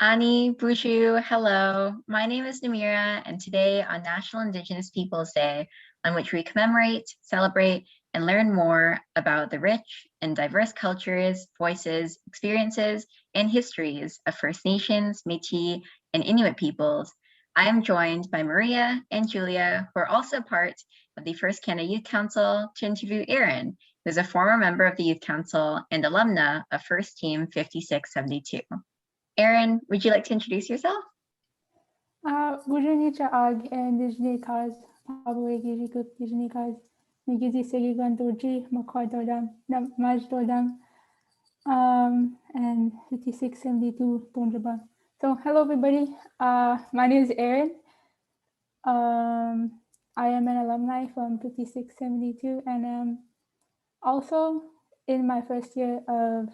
Ani, Buju, hello. My name is Namirah, and today on National Indigenous Peoples Day, on which we commemorate, celebrate, and learn more about the rich and diverse cultures, voices, experiences, and histories of First Nations, Metis, and Inuit peoples, I am joined by Maria and Julia, who are also part of the First Canada Youth Council, to interview Aaryn, who is a former member of the Youth Council and alumna of First Team 5672. Aaryn, would you like to introduce yourself? Bujuni ag Indigenous cause, Pablo Gijikut Indigenous cause, Nigizi Segigan Doji, Makardodam, Majdodam, and 5672 Tonjaba. So, hello everybody. My name is Aaryn. I am an alumni from 5672 and I'm also in my first year of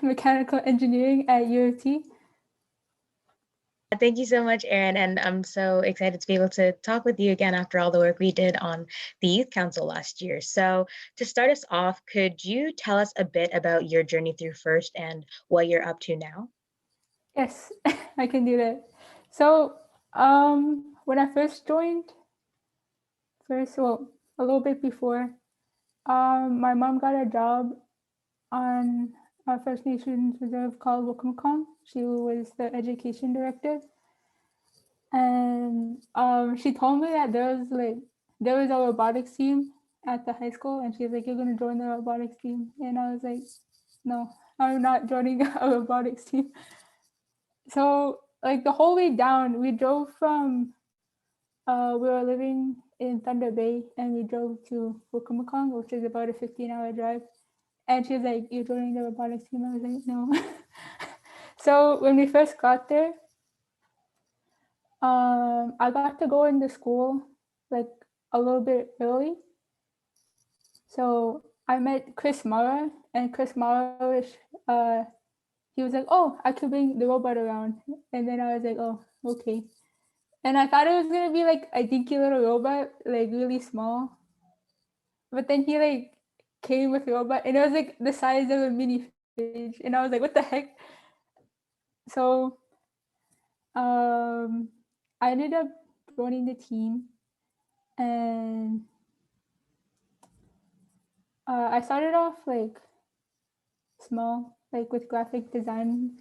mechanical engineering at U of T. Thank you so much, Aaryn, and I'm so excited to be able to talk with you again after all the work we did on the Youth Council last year. So to start us off, could you tell us a bit about your journey through First and what you're up to now? Yes, I can do that. So when I first joined, a little bit before, my mom got a job on a First Nations reserve called Wukumkong. She was the education director. And she told me that there was a robotics team at the high school, and she was like, "You're gonna join the robotics team." And I was like, "No, I'm not joining a robotics team." So like the whole way down, we drove from we were living in Thunder Bay, and we drove to Wukumkong, which is about a 15-hour drive. And she was like, "You're joining the robotics team?" I was like, "No." So when we first got there, I got to go into school like a little bit early. So I met Chris Mara, and Chris Mara was, he was like, "Oh, I could bring the robot around." And then I was like, "Oh, okay." And I thought it was gonna be like a dinky little robot, like really small. But then he like came with a robot, and it was like the size of a mini fridge, and I was like, "What the heck?" So I ended up joining the team, and I started off like small, like with graphic designing.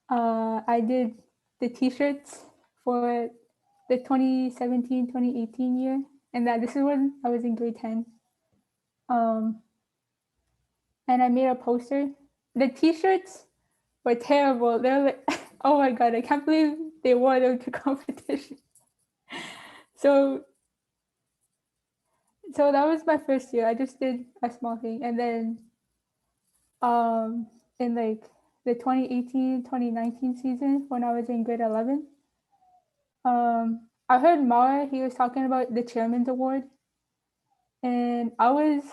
I did the t-shirts for the 2017-2018 year, and this is when I was in grade 10. And I made a poster. The t-shirts were terrible. They're like, oh my god, I can't believe they wore them to competition. So that was my first year. I just did a small thing, and then in like the 2018-2019 season when I was in grade 11, I heard Mara, he was talking about the chairman's award, and I was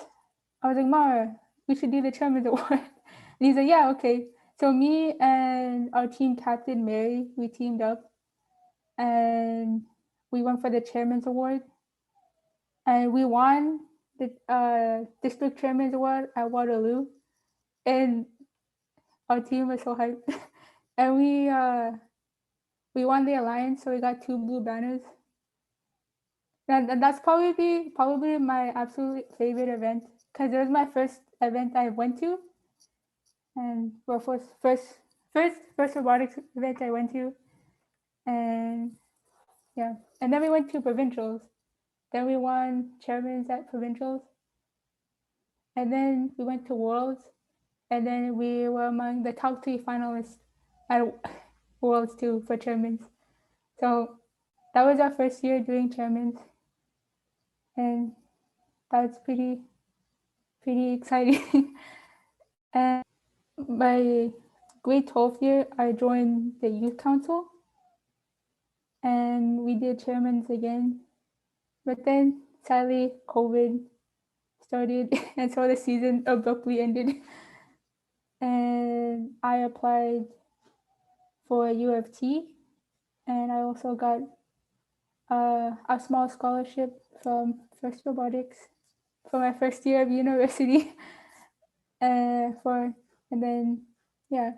like, "Mara, we should do the chairman's award." And he's like, "Yeah, okay." So me and our team captain Mary, we teamed up and we went for the chairman's award, and we won the district chairman's award at Waterloo, and our team was so hyped. And we won the alliance, so we got 2 blue banners. And that's probably my absolute favorite event, because it was my first event I went to, and well, first robotics event I went to, and yeah, and then we went to provincials. Then we won chairmans at provincials, and then we went to worlds, and then we were among the top 3 finalists at worlds too for chairmans. So that was our first year doing chairmans, and that's pretty exciting. And my grade 12 year, I joined the youth council, and we did chairmans again. But then sadly, COVID started, and so the season abruptly ended. And I applied for U of T, and I also got a small scholarship from First Robotics for my first year of university. And then yeah,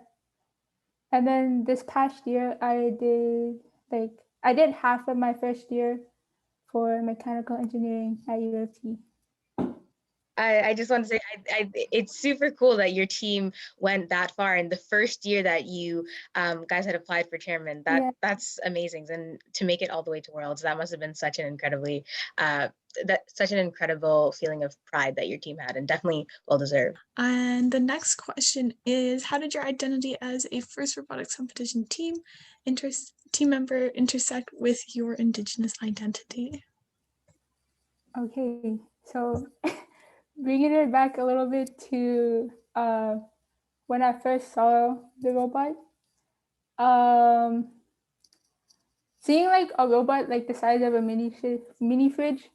And then this past year, I did half of my first year for mechanical engineering at U of T. I just want to say it's super cool that your team went that far in the first year that you guys had applied for chairman. That's amazing, and to make it all the way to Worlds, that must have been such an incredibly such an incredible feeling of pride that your team had, and definitely well deserved. And the next question is, how did your identity as a first robotics competition team member intersect with your Indigenous identity? Okay, so bringing it back a little bit to when I first saw the robot, seeing like a robot like the size of a mini fridge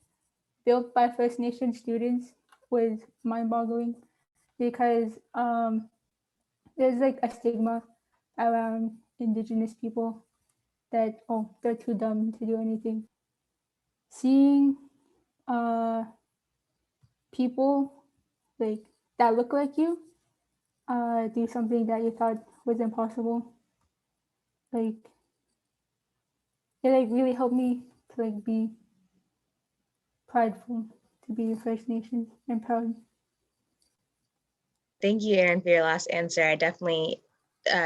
built by First Nation students was mind-boggling, because there's like a stigma around Indigenous people that, oh, they're too dumb to do anything. Seeing people like that look like you do something that you thought was impossible, like it like really helped me to like be prideful to be a First Nations and proud. Thank you, Aaryn, for your last answer. I definitely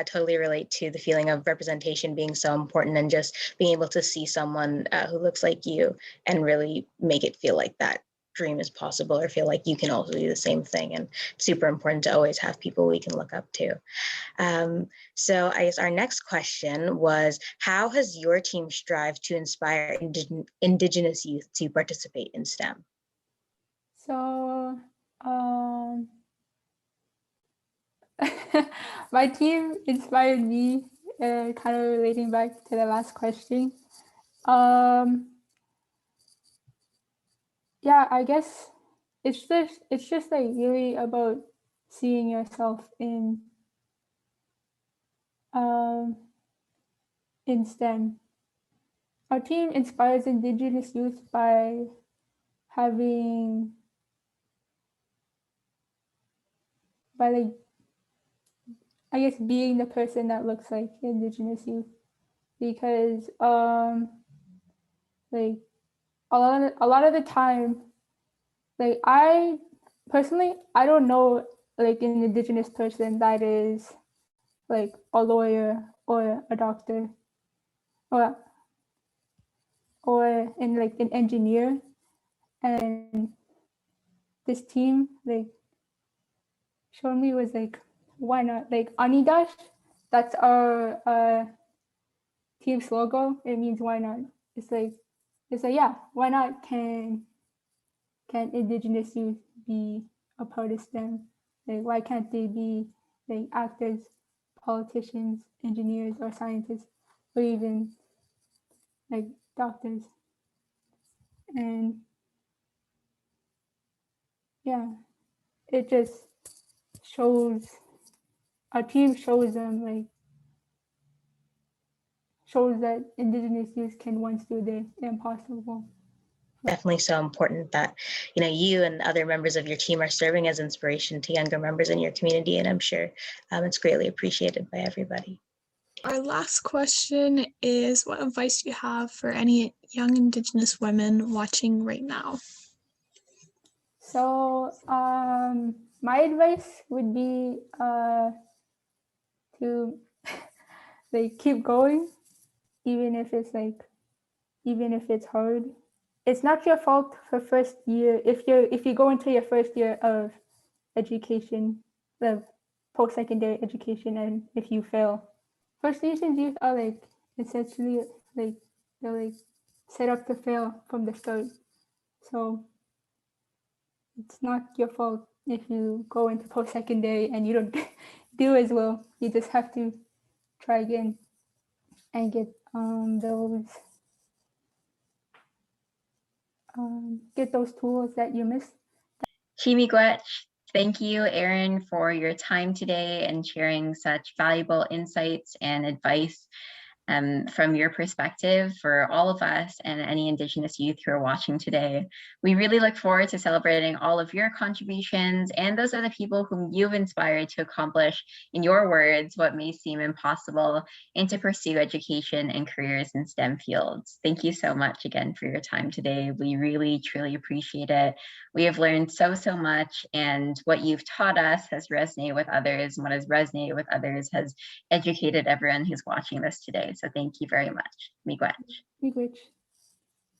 totally relate to the feeling of representation being so important, and just being able to see someone who looks like you and really make it feel like that dream is possible, or feel like you can also do the same thing. And super important to always have people we can look up to. So I guess our next question was, how has your team strived to inspire Indigenous youth to participate in STEM? So my team inspired me, kind of relating back to the last question. Yeah, I guess it's just like really about seeing yourself in STEM. Our team inspires Indigenous youth by having, like, I guess, being the person that looks like Indigenous youth, because like a lot of the time, like I personally, I don't know like an Indigenous person that is like a lawyer or a doctor or in like an engineer. And this team like showed me was like, why not? Like Anidash, that's our team's logo. It means why not. It's like yeah, why not? Can Indigenous youth be a part of STEM? Like why can't they be like actors, politicians, engineers, or scientists, or even like doctors? And yeah, it just shows, our team shows them like, shows that Indigenous youth can once do the impossible. Definitely so important that you and other members of your team are serving as inspiration to younger members in your community, and I'm sure it's greatly appreciated by everybody. Our last question is, what advice do you have for any young Indigenous women watching right now? So my advice would be to like keep going, even if it's hard. It's not your fault for first year if you go into your first year of education, the post-secondary education, and if you fail. First Nations youth are like essentially like they're like set up to fail from the start. So it's not your fault if you go into post-secondary and you don't do as well. You just have to try again and get those tools that you missed. Chimigwech, thank you, Aaryn, for your time today and sharing such valuable insights and advice. from your perspective for all of us and any Indigenous youth who are watching today. We really look forward to celebrating all of your contributions and those other people whom you've inspired to accomplish, in your words, what may seem impossible, and to pursue education and careers in STEM fields. Thank you so much again for your time today. We really, truly appreciate it. We have learned so much, and what you've taught us has resonated with others, and what has resonated with others has educated everyone who's watching this today. So thank you very much. Miigwech. Miigwech.